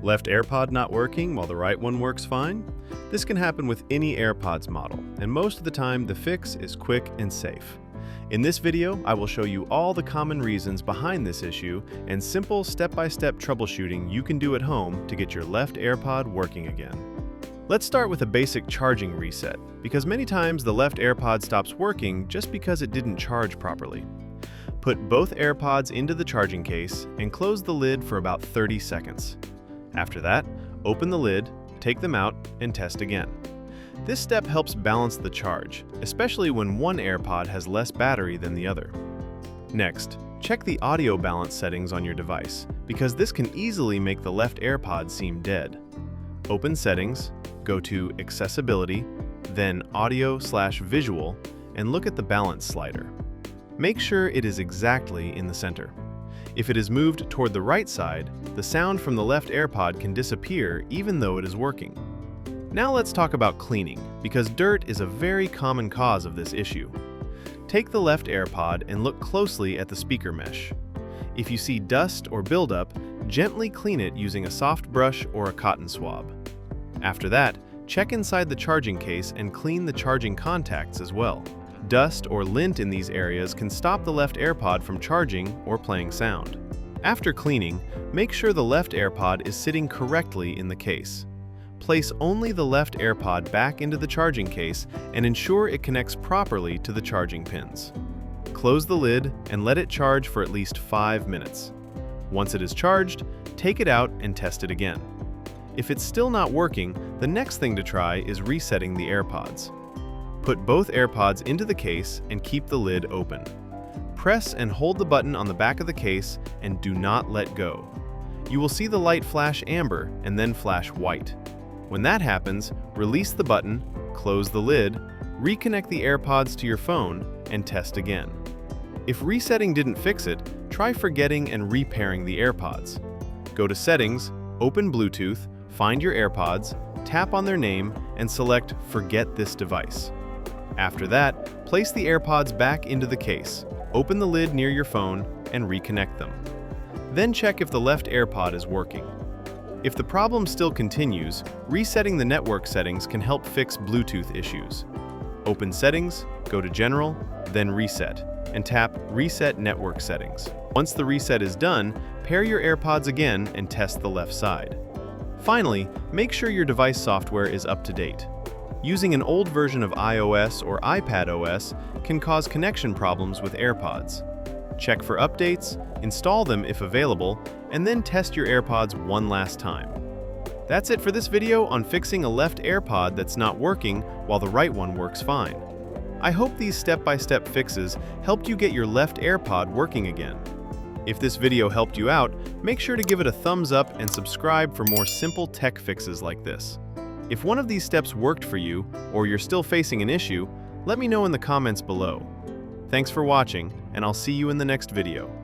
Left AirPod not working while the right one works fine? This can happen with any AirPods model, and most of the time the fix is quick and safe. In this video, I will show you all the common reasons behind this issue and simple step-by-step troubleshooting you can do at home to get your left AirPod working again. Let's start with a basic charging reset, because many times the left AirPod stops working just because it didn't charge properly. Put both AirPods into the charging case and close the lid for about 30 seconds. After that, open the lid, take them out, and test again. This step helps balance the charge, especially when one AirPod has less battery than the other. Next, check the audio balance settings on your device, because this can easily make the left AirPod seem dead. Open Settings, go to Accessibility, then Audio/Visual, and look at the balance slider. Make sure it is exactly in the center. If it is moved toward the right side, the sound from the left AirPod can disappear even though it is working. Now let's talk about cleaning, because dirt is a very common cause of this issue. Take the left AirPod and look closely at the speaker mesh. If you see dust or buildup, gently clean it using a soft brush or a cotton swab. After that, check inside the charging case and clean the charging contacts as well. Dust or lint in these areas can stop the left AirPod from charging or playing sound. After cleaning, make sure the left AirPod is sitting correctly in the case. Place only the left AirPod back into the charging case and ensure it connects properly to the charging pins. Close the lid and let it charge for at least 5 minutes. Once it is charged, take it out and test it again. If it's still not working, the next thing to try is resetting the AirPods. Put both AirPods into the case and keep the lid open. Press and hold the button on the back of the case and do not let go. You will see the light flash amber and then flash white. When that happens, release the button, close the lid, reconnect the AirPods to your phone, and test again. If resetting didn't fix it, try forgetting and repairing the AirPods. Go to Settings, open Bluetooth, find your AirPods, tap on their name, and select Forget this device. After that, place the AirPods back into the case, open the lid near your phone, and reconnect them. Then check if the left AirPod is working. If the problem still continues, resetting the network settings can help fix Bluetooth issues. Open Settings, go to General, then Reset, and tap Reset Network Settings. Once the reset is done, pair your AirPods again and test the left side. Finally, make sure your device software is up to date. Using an old version of iOS or iPadOS can cause connection problems with AirPods. Check for updates, install them if available, and then test your AirPods one last time. That's it for this video on fixing a left AirPod that's not working while the right one works fine. I hope these step-by-step fixes helped you get your left AirPod working again. If this video helped you out, make sure to give it a thumbs up and subscribe for more simple tech fixes like this. If one of these steps worked for you, or you're still facing an issue, let me know in the comments below. Thanks for watching, and I'll see you in the next video.